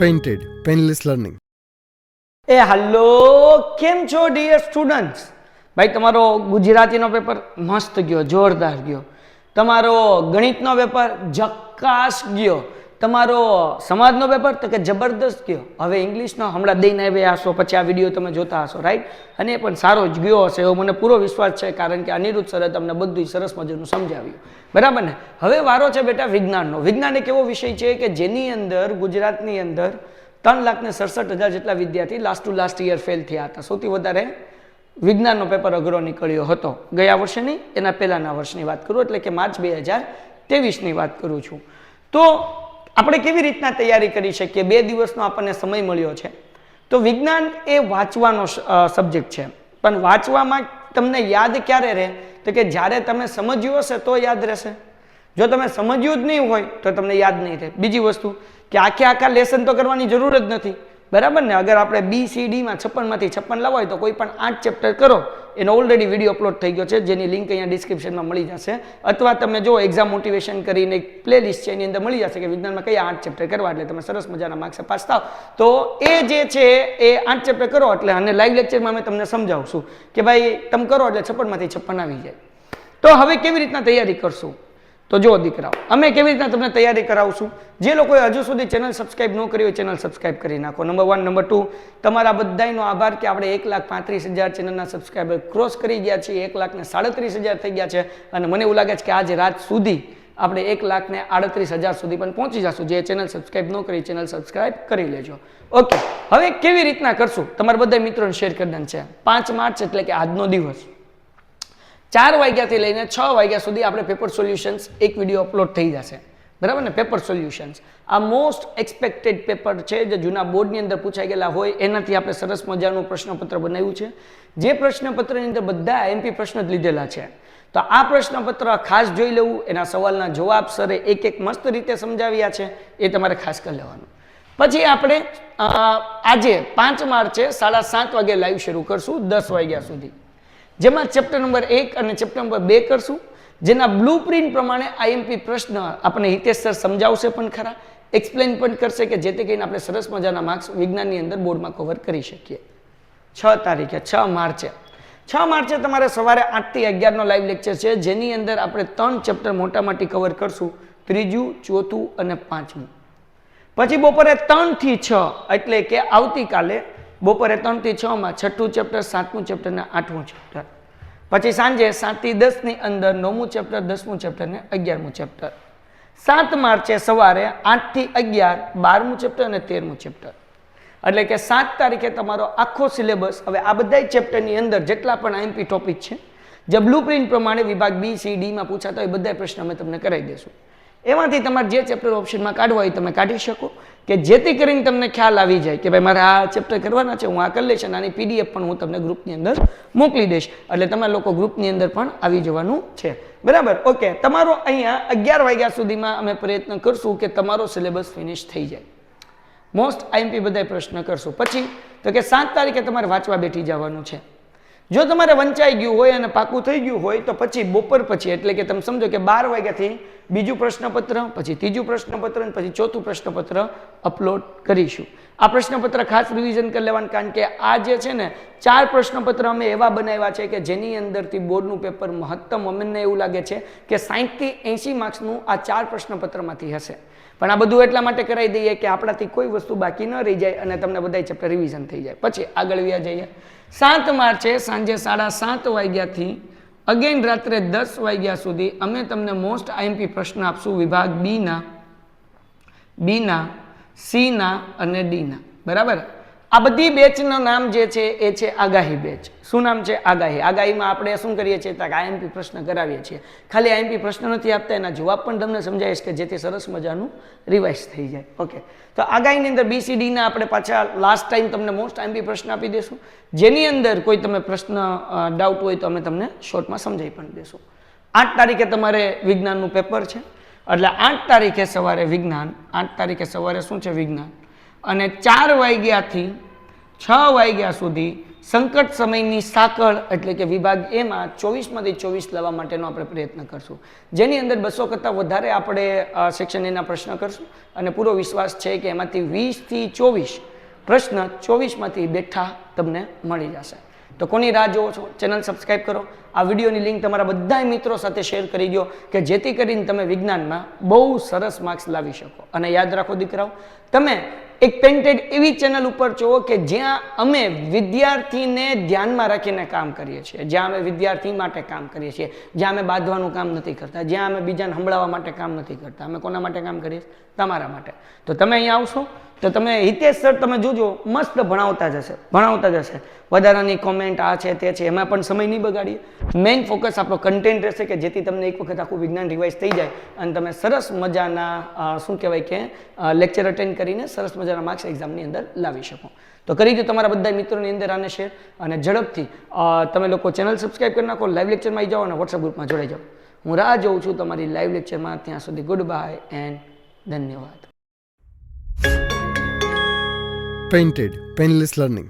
Painted, Painless Learning. Hello, કેમ છો dear students? ભાઈ તમારો ગુજરાતીનો પેપર મસ્ત ગયો, જોરદાર ગયો. તમારો ગણિતનો પેપર જક્કાસ ગયો. તમારો સમાજનો પેપર તો કે જબરદસ્ત ગયો. હવે ઇંગ્લિશનો હમણાં દઈને આવ્યા હશો, પછી આ વિડીયો તમે જોતા હશો, રાઈટ? અને એ પણ સારો જ ગયો હશે એવો મને પૂરો વિશ્વાસ છે, કારણ કે અનિરુદ્ધ સરે તમને બધું સરસ મજાનું સમજાવ્યું, બરાબર ને? હવે વારો છે બેટા વિજ્ઞાનનો. વિજ્ઞાન એક એવો વિષય છે કે જેની અંદર ગુજરાતની અંદર 3,67,000 જેટલા વિદ્યાર્થી last two last year fail થયા હતા. સૌથી વધારે વિજ્ઞાનનો પેપર અઘરો નીકળ્યો હતો. ગયા વર્ષે નહીં, એના પહેલાના વર્ષની વાત કરું, એટલે કે માર્ચ 2023ની વાત કરું છું. તો આપણે કેવી રીતના તૈયારી કરી શકીએ? 2 દિવસનો આપણને સમય મળ્યો છે. તો વિજ્ઞાન એ વાંચવાનો સબ્જેક્ટ છે, પણ વાંચવામાં તમને યાદ ક્યારે રહે? તો કે જ્યારે તમે સમજ્યું હશે તો યાદ રહેશે. જો તમે સમજ્યું જ નહીં હોય તો તમને યાદ નહીં રહે. બીજી વસ્તુ કે આખા લેસન તો કરવાની જરૂર જ નથી, બરાબર ને? અગર આપણે BCDમાં 56માંથી 56 લાવવા હોય તો કોઈ પણ 8 ચેપ્ટર કરો. એનો ઓલરેડી વિડીયો અપલોડ થઈ ગયો છે, જેની લિંક અહીંયા ડિસ્ક્રિપ્શનમાં મળી જશે, અથવા તમે જો એક્ઝામ મોટિવેશન કરીને એક પ્લેલિસ્ટ છે એની અંદર મળી જશે કે વિજ્ઞાનમાં કયા 8 ચેપ્ટર કરવા, એટલે તમે સરસ મજાના માર્ક્સે પાસ થાવ. તો એ જે છે એ 8 ચેપ્ટર કરો એટલે, અને લાઈવ લેક્ચરમાં અમે તમને સમજાવશું કે ભાઈ તમે કરો એટલે 56માંથી 56 આવી જાય. તો હવે કેવી રીતના તૈયારી કરશું? તો જો દીકરાઓ, અમે કેવી રીતના તમને તૈયારી કરાવશું? જે લોકોએ હજુ સુધી ચેનલ સબસ્ક્રાઇબ ન કરી હોય, ચેનલ સબસ્ક્રાઇબ કરી નાખો. નંબર 1. નંબર 2, તમારા બધાનો આભાર કે આપણે 1,35,000 ચેનલના સબસ્ક્રાઇબર ક્રોસ કરી ગયા છીએ. 1,37,000 થઈ ગયા છે, અને મને એવું લાગે છે કે આજે રાત સુધી આપણે 1,38,000 સુધી પણ પહોંચી જશું. જે ચેનલ સબસ્ક્રાઇબ ન કરી, ચેનલ સબસ્ક્રાઇબ કરી લેજો. ઓકે, હવે કેવી રીતના કરશું? તમારા બધા મિત્રોને શેર કરી દેવાનું છે. 5 માર્ચ એટલે કે આજનો દિવસ 4 વાગ્યાથી લઈને 6 વાગ્યા સુધી આપણે પેપર સોલ્યુશન્સ એક વિડીયો અપલોડ થઈ જશે, બરાબર ને? પેપર સોલ્યુશન્સ આ મોસ્ટ એક્સપેક્ટેડ પેપર છે, જે જૂના બોર્ડની અંદર પૂછાઈ ગયેલા હોય એનાથી આપણે સરસ મજાનું પ્રશ્નપત્ર બનાવ્યું છે. જે પ્રશ્નપત્રની અંદર બધા MP પ્રશ્ન જ લીધેલા છે. તો આ પ્રશ્નપત્ર ખાસ જોઈ લેવું. એના સવાલના જવાબ સરે એક મસ્ત રીતે સમજાવ્યા છે, એ તમારે ખાસ કરી લેવાનું. પછી આપણે આજે 5 માર્ચે 7:30 વાગે લાઈવ શરૂ કરશું 10 વાગ્યા સુધી, જેમાં ચેપ્ટર નંબર 1 અને ચેપ્ટર નંબર 2 કરશું, જેના બ્લુપ્રિન્ટ પ્રમાણે IMP પ્રશ્ન આપણે હિતેશ સર સમજાવશે પણ ખરા, એક્સપ્લેન પણ કરશે, કે જેથી કરીને આપણે સરસ મજાના માર્ક્સ વિજ્ઞાનની અંદર બોર્ડમાં કવર કરી શકીએ. 6 તારીખે 6 માર્ચે તમારે સવારે 8 થી 11 નો લાઈવ લેક્ચર છે, જેની અંદર આપણે 3 ચેપ્ટર મોટામાંથી કવર કરશું, 3જું, 4થું અને 5મું. પછી બપોરે 3 થી 6 એટલે કે આવતીકાલે બપોરે 3 થી 6 માં 6થું ચેપ્ટર, 7મું ચેપ્ટર ને 8મું ચેપ્ટર. પછી સાંજે 7 થી 10 ની અંદર 9મું ચેપ્ટર, 10મું ચેપ્ટર ને 11મું ચેપ્ટર. 7 માર્ચે સવારે 8 થી 11 12મું ચેપ્ટર અને 13મું ચેપ્ટર. એટલે કે 7 તારીખે તમારો આખો સિલેબસ. હવે આ બધા ચેપ્ટરની અંદર જેટલા પણ IMP ટોપિક છે, જે બ્લુપ્રિન્ટ પ્રમાણે વિભાગ B, C, D માં પૂછાતા હોય, બધા પ્રશ્ન અમે તમને કરાવી દઈશું. એમાંથી તમારે જે ચેપ્ટર ઓપ્શનમાં કાઢવા હોય તમે કાઢી શકો, કે જેથી કરીને તમને ખ્યાલ આવી જાય કે ભાઈ મારે આ ચેપ્ટર કરવાના છે, હું આ કરી લઈશ, અને આની PDF પણ હું તમને ગ્રુપની અંદર મોકલી દઈશ. એટલે તમે લોકો ગ્રુપની અંદર પણ આવી જવાનું છે, બરાબર? ઓકે, તમારો અહીંયા 11 વાગ્યા સુધીમાં અમે પ્રયત્ન કરશું કે તમારો સિલેબસ ફિનિશ થઈ જાય. મોસ્ટ IMP બધા પ્રશ્ન કરશું. પછી તો કે 7 તારીખે તમારે વાંચવા બેઠી જવાનું છે. જો તમારે વંચાઈ ગયું હોય અને પાકું થઈ ગયું હોય તો પછી બપોર પછી, એટલે કે તમે સમજો કે 12 વાગ્યાથી બીજું પ્રશ્નપત્ર, પછી ત્રીજું પ્રશ્નપત્ર અને પછી ચોથું પ્રશ્નપત્ર અપલોડ કરીશું. આ પ્રશ્નપત્ર ખાસ રિવિઝન કરી લેવાનું, કારણ કે આ જે છે ને 4 પ્રશ્નપત્ર અમે એવા બનાવ્યા છે કે જેની અંદરથી બોર્ડનું પેપર મહત્તમ અમને એવું લાગે છે કે 60 થી 80 માર્ક્સનું આ 4 પ્રશ્નપત્રમાંથી હશે. પણ આ બધું એટલા માટે કરાવી દઈએ કે આપણાથી કોઈ વસ્તુ બાકી ન રહી જાય અને તમને બધા ચેપ્ટર રિવિઝન થઈ જાય. પછી આગળ વ્યા જઈએ. 7 માર્ચે સાંજે 7:30 વાગ્યાથી અગેન રાત્રે 10 વાગ્યા સુધી અમે તમને મોસ્ટ IMP પ્રશ્ન આપશું વિભાગ B ના, C ના અને D ના, બરાબર? આ બધી બેચનું નામ જે છે એ છે આગાહી બેચ. શું નામ છે? આગાહી. આગાહીમાં આપણે શું કરીએ છીએ? IMP પ્રશ્ન કરાવીએ છીએ. ખાલી IMP પ્રશ્ન નથી આપતા, એના જવાબ પણ તમને સમજાવીશ કે જેથી સરસ મજાનું રિવાઇઝ થઈ જાય. ઓકે, તો આગાહીની અંદર B, C, D ના આપણે પાછા લાસ્ટ ટાઈમ તમને મોસ્ટ IMP પ્રશ્ન આપી દઈશું, જેની અંદર કોઈ તમે પ્રશ્ન ડાઉટ હોય તો અમે તમને શોર્ટમાં સમજાવી પણ દઈશું. 8 તારીખે તમારે વિજ્ઞાનનું પેપર છે, એટલે 8 તારીખે સવારે વિજ્ઞાન. 8 તારીખે સવારે શું છે? વિજ્ઞાન. અને 4 વાગ્યાથી 6 વાગ્યા સુધી સંકટ સમયની સાંકળ એટલે કે વિભાગ એમાં 24માંથી 24 લેવા માટેનો આપણે પ્રયત્ન કરશું, જેની અંદર 200 કરતાં વધારે આપણે સેક્શન એના પ્રશ્ન કરશું અને પૂરો વિશ્વાસ છે કે એમાંથી 20થી 24 પ્રશ્ન 24માંથી બેઠા તમને મળી જશે. તો કોની રાહ જોવો છો? ચેનલ સબસ્ક્રાઈબ કરો, આ વિડીયોની લિંક તમારા બધા મિત્રો સાથે શેર કરી દો કે જેથી કરીને તમે વિજ્ઞાનમાં બહુ સરસ માર્ક્સ લાવી શકો. અને યાદ રાખો દીકરાઓ, તમે એક પેન્ટેડ એવી ચેનલ ઉપર છો કે જ્યાં અમે વિદ્યાર્થીને ધ્યાનમાં રાખીને કામ કરીએ છીએ, જ્યાં અમે વિદ્યાર્થી માટે કામ કરીએ છીએ, જ્યાં અમે બાંધવાનું કામ નથી કરતા, જ્યાં અમે બીજાને સંભળાવવા માટે કામ નથી કરતા. અમે કોના માટે કામ કરીએ? તમારા માટે. તો તમે અહીંયા આવશો તો તમે હિતેશ સર તમે જોજો મસ્ત ભણાવતા જશે. વધારાની કોમેન્ટ આ છે તે છે એમાં પણ સમય નહીં બગાડીએ. મેઇન ફોકસ આપણો કન્ટેન્ટ રહેશે કે જેથી તમને એક વખત આખું વિજ્ઞાન રિવાઇઝ થઈ જાય અને તમે સરસ મજાના શું કહેવાય કે લેક્ચર અટેન્ડ કરીને સરસ મજાના માર્ક્સ એક્ઝામની અંદર લાવી શકો. તો કરી દો તમારા બધા મિત્રોની અંદર આને શેર અને ઝડપથી તમે લોકો ચેનલ સબસ્ક્રાઈબ કરી નાખો, લાઈવ લેક્ચરમાં આવી જાઓ અને વોટ્સઅપ ગ્રુપમાં જોડાઈ જાઓ. હું રાહ જોઉં છું તમારી લાઈવ લેક્ચરમાં. ત્યાં સુધી ગુડ બાય એન્ડ ધન્યવાદ. Painted Painless Learning.